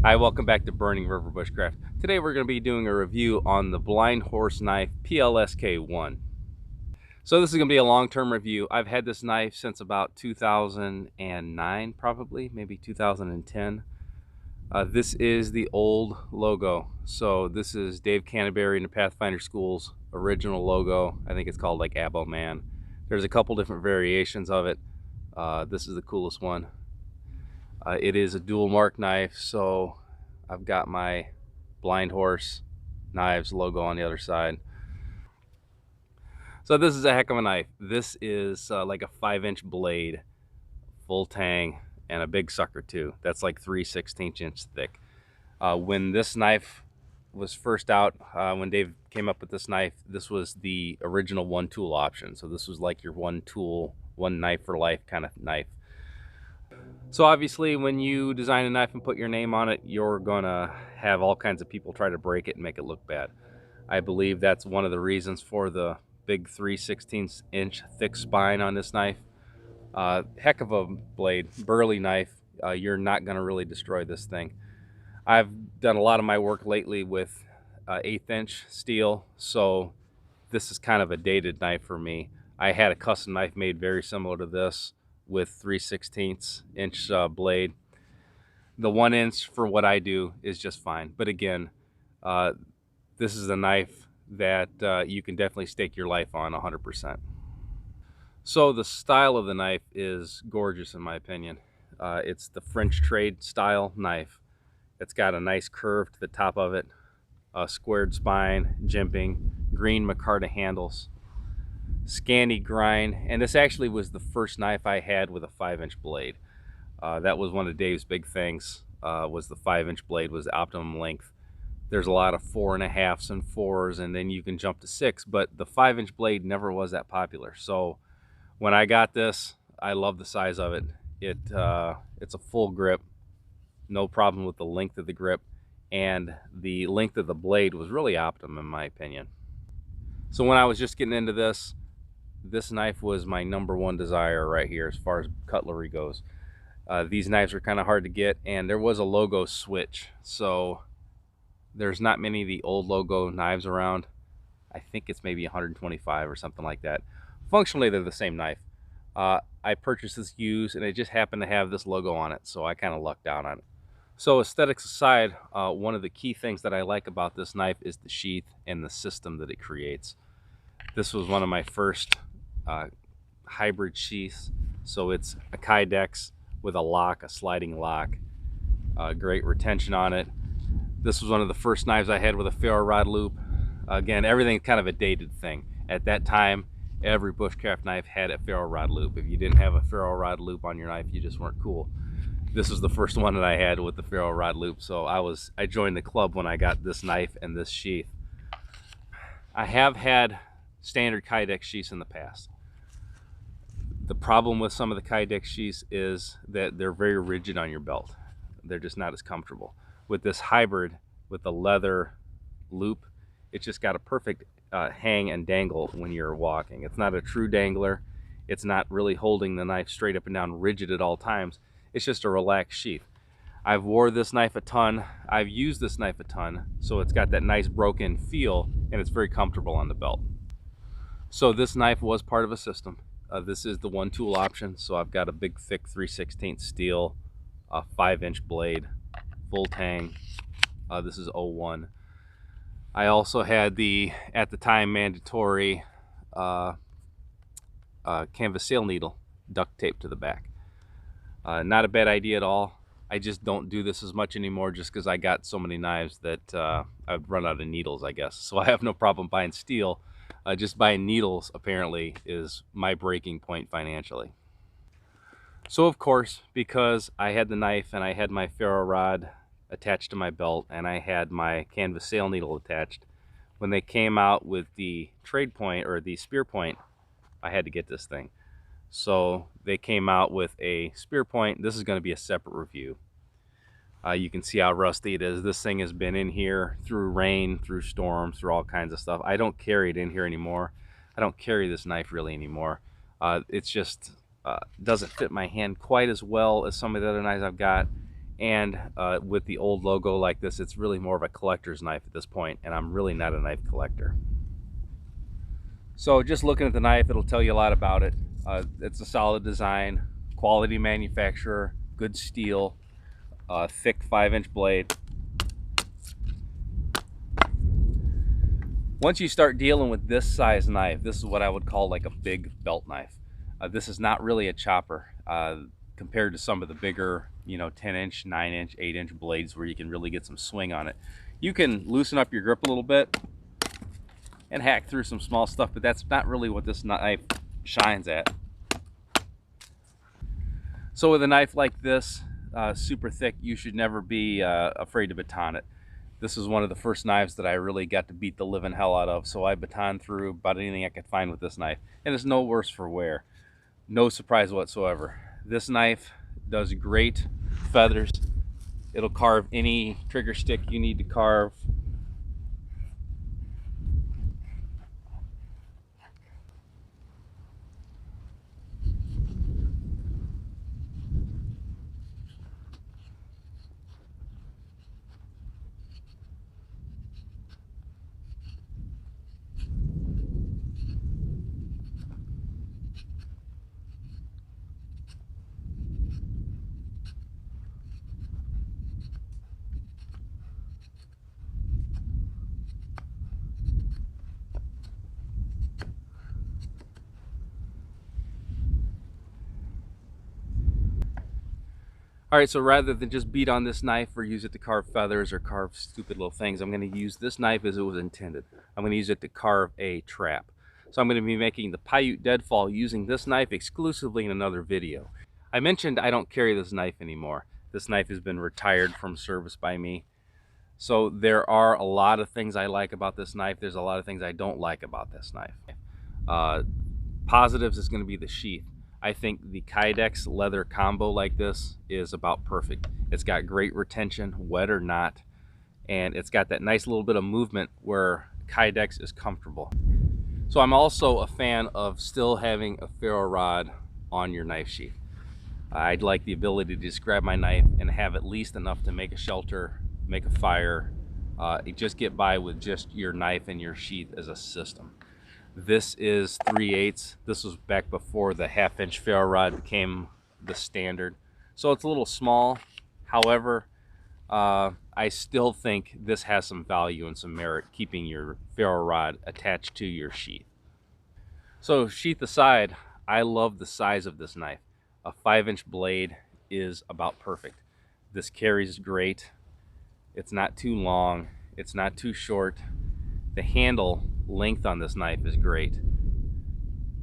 Hi, welcome back to Burning River Bushcraft. Today we're going to be doing a review on the Blind Horse Knife PLSK1. So this is going to be a long-term review. I've had this knife since about 2009, probably, maybe 2010. This is the old logo. So this is Dave Canterbury and the Pathfinder School's original logo. I think it's called like Abo Man. There's a couple different variations of it. This is the coolest one. It is a dual mark knife, so I've got my Blind Horse Knives logo on the other side. So this is a heck of a knife. This is like a 5-inch blade, full tang, and a big sucker too. That's like 3/16 inch thick. When this knife was first out, when Dave came up with this knife, this was the original one tool option. So this was like your one tool, one knife for life kind of knife. So obviously when you design a knife and put your name on it, you're gonna have all kinds of people try to break it and make it look bad. I believe that's one of the reasons for the big 3/16 inch thick spine on this knife. Heck of a blade, burly knife. You're not gonna really destroy this thing. I've done a lot of my work lately with 1/8 inch steel, so this is kind of a dated knife for me. I had a custom knife made very similar to this with 3/16 inch blade. The 1 inch for what I do is just fine. But again, this is a knife that you can definitely stake your life on 100%. So the style of the knife is gorgeous in my opinion. It's the French trade style knife. It's got a nice curve to the top of it, a squared spine, jimping, green micarta handles, Scandi grind, and this actually was the first knife I had with a 5-inch blade. That was one of Dave's big things, was the 5-inch blade was the optimum length. There's a lot of 4.5s and 4s, and then you can jump to 6, but the 5-inch blade never was that popular. So when I got this, I love the size of it. It's a full grip, no problem with the length of the grip, and the length of the blade was really optimum in my opinion. So when I was just getting into this knife was my #1 desire right here as far as cutlery goes. These knives are kind of hard to get, and there was a logo switch, so there's not many of the old logo knives around. I think it's maybe 125 or something like that. Functionally, they're the same knife. I purchased this used, and it just happened to have this logo on it, so I kind of lucked out on it. So aesthetics aside, one of the key things that I like about this knife is the sheath and the system that it creates. This was one of my first hybrid sheaths. So it's a Kydex with a lock, a sliding lock, great retention on it. This was one of the first knives I had with a ferro rod loop. Again, everything's kind of a dated thing. At that time, every bushcraft knife had a ferro rod loop. If you didn't have a ferro rod loop on your knife, you just weren't cool. This was the first one that I had with the ferro rod loop, so I joined the club when I got this knife and this sheath. I have had standard Kydex sheaths in the past. The problem with some of the Kydex sheaths is that they're very rigid on your belt. They're just not as comfortable. With this hybrid, with the leather loop, it's just got a perfect hang and dangle when you're walking. It's not a true dangler. It's not really holding the knife straight up and down rigid at all times. It's just a relaxed sheath. I've wore this knife a ton. I've used this knife a ton, so it's got that nice broken feel, and it's very comfortable on the belt. So this knife was part of a system. This is the one tool option, so I've got a big thick 3/16 steel, 5-inch blade, full tang. This is 01. I also had the, at the time, mandatory canvas sail needle duct tape to the back. Not a bad idea at all. I just don't do this as much anymore just because I got so many knives that I've run out of needles, I guess. So I have no problem buying steel. Just buying needles apparently is my breaking point financially. So of course, because I had the knife and I had my ferro rod attached to my belt and I had my canvas sail needle attached, when they came out with the trade point or the spear point, I had to get this thing. So they came out with a spear point. This is going to be a separate review. You can see how rusty it is. This thing has been in here through rain, through storms, through all kinds of stuff. I don't carry it in here anymore. I don't carry this knife really anymore. It's just doesn't fit my hand quite as well as some of the other knives I've got. And with the old logo like this, it's really more of a collector's knife at this point, and I'm really not a knife collector. So just looking at the knife, it'll tell you a lot about it. It's a solid design, quality manufacturer, good steel, thick 5-inch blade. Once you start dealing with this size knife, this is what I would call like a big belt knife. This is not really a chopper compared to some of the bigger, 10-inch, 9-inch, 8-inch blades where you can really get some swing on it. You can loosen up your grip a little bit and hack through some small stuff, but that's not really what this knife shines at. So with a knife like this, super thick, you should never be afraid to baton it. This is one of the first knives that I really got to beat the living hell out of, so I batoned through about anything I could find with this knife, and it's no worse for wear. No surprise whatsoever. This knife does great feathers. It'll carve any trigger stick you need to carve. All right, so rather than just beat on this knife or use it to carve feathers or carve stupid little things, I'm going to use this knife as it was intended. I'm going to use it to carve a trap. So I'm going to be making the Paiute Deadfall using this knife exclusively in another video. I mentioned I don't carry this knife anymore. This knife has been retired from service by me. So there are a lot of things I like about this knife. There's a lot of things I don't like about this knife. Positives is going to be the sheath. I think the Kydex leather combo like this is about perfect. It's got great retention, wet or not, and it's got that nice little bit of movement where Kydex is comfortable. So I'm also a fan of still having a ferro rod on your knife sheath. I'd like the ability to just grab my knife and have at least enough to make a shelter, make a fire, just get by with just your knife and your sheath as a system. This is 3/8. This was back before the 1/2-inch ferro rod became the standard. So it's a little small. However, I still think this has some value and some merit, keeping your ferro rod attached to your sheath. So sheath aside, I love the size of this knife. A 5-inch blade is about perfect. This carries great. It's not too long. It's not too short. The handle length on this knife is great.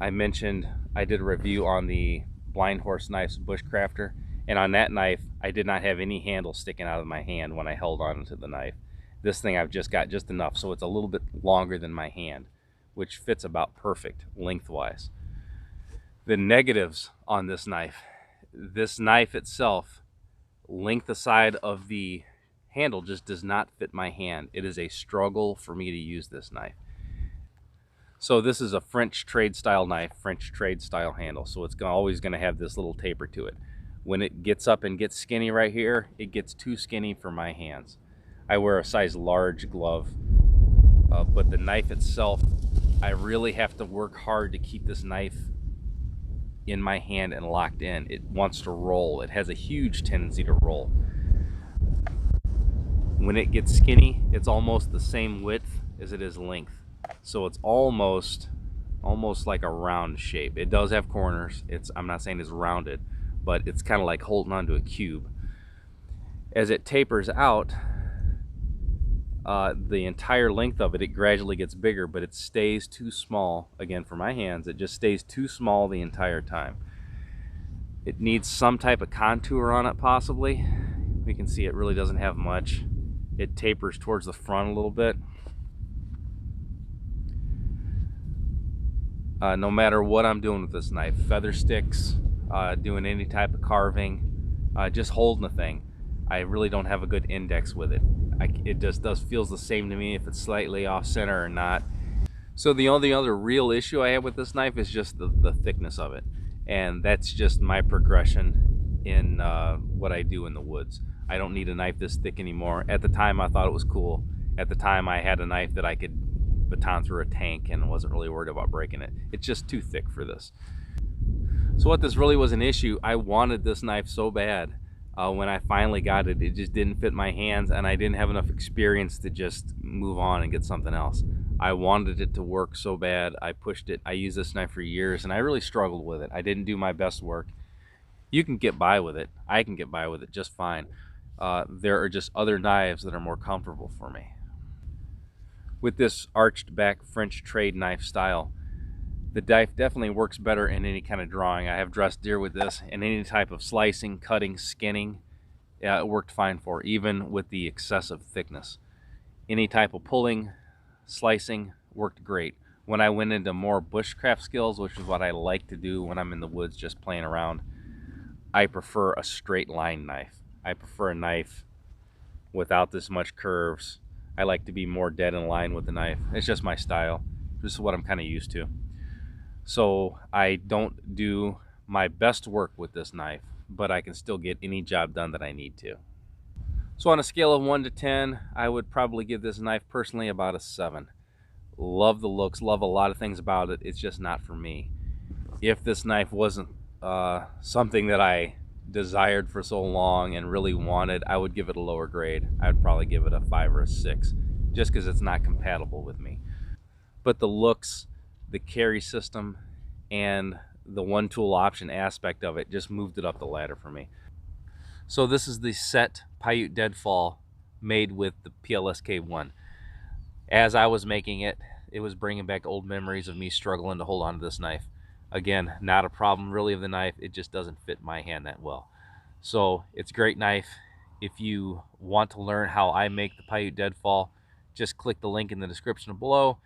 I mentioned I did a review on the Blind Horse Knives Bushcrafter, and on that knife I did not have any handle sticking out of my hand when I held on to the knife. This thing I've just got just enough, so it's a little bit longer than my hand, which fits about perfect lengthwise. The negatives on this knife itself, length aside of the handle, just does not fit my hand. It is a struggle for me to use this knife. So this is a French trade style knife, French trade style handle. So it's always going to have this little taper to it. When it gets up and gets skinny right here, it gets too skinny for my hands. I wear a size large glove, but the knife itself, I really have to work hard to keep this knife in my hand and locked in. It wants to roll. It has a huge tendency to roll. When it gets skinny, it's almost the same width as it is length. So it's almost like a round shape. It does have corners. I'm not saying it's rounded, but it's kind of like holding onto a cube. As it tapers out, the entire length of it, it gradually gets bigger, but it stays too small. Again, for my hands, it just stays too small the entire time. It needs some type of contour on it, possibly. We can see it really doesn't have much. It tapers towards the front a little bit. No matter what I'm doing with this knife, feather sticks, doing any type of carving, just holding the thing, I really don't have a good index with it. It just feels the same to me if it's slightly off center or not. So the only other real issue I have with this knife is just the thickness of it, and that's just my progression in what I do in the woods. I don't need a knife this thick anymore. At the time, I thought it was cool. At the time, I had a knife that I could baton through a tank and wasn't really worried about breaking it. It's just too thick for this. So what this really was an issue, I wanted this knife so bad. When I finally got it, it just didn't fit my hands, and I didn't have enough experience to just move on and get something else. I wanted it to work so bad. I pushed it. I used this knife for years, and I really struggled with it. I didn't do my best work. You can get by with it. I can get by with it just fine. There are just other knives that are more comfortable for me. With this arched back French trade knife style, the knife definitely works better in any kind of drawing. I have dressed deer with this, and any type of slicing, cutting, skinning, it worked fine for, even with the excessive thickness. Any type of pulling, slicing worked great. When I went into more bushcraft skills, which is what I like to do when I'm in the woods just playing around, I prefer a straight line knife. I prefer a knife without this much curves. I like to be more dead in line with the knife. It's just my style. This is what I'm kind of used to. So I don't do my best work with this knife, but I can still get any job done that I need to. So on a scale of 1 to 10, I would probably give this knife personally about a 7. Love the looks, love a lot of things about it. It's just not for me. If this knife wasn't something that I desired for so long and really wanted, I would give it a lower grade. I would probably give it a 5 or a 6, just because it's not compatible with me. But the looks, the carry system, and the one tool option aspect of it just moved it up the ladder for me. So this is the set Paiute Deadfall made with the PLSK1. As I was making it, it was bringing back old memories of me struggling to hold on to this knife. Again, not a problem really of the knife, it just doesn't fit my hand that well. So it's a great knife. If you want to learn how I make the Paiute Deadfall, just click the link in the description below.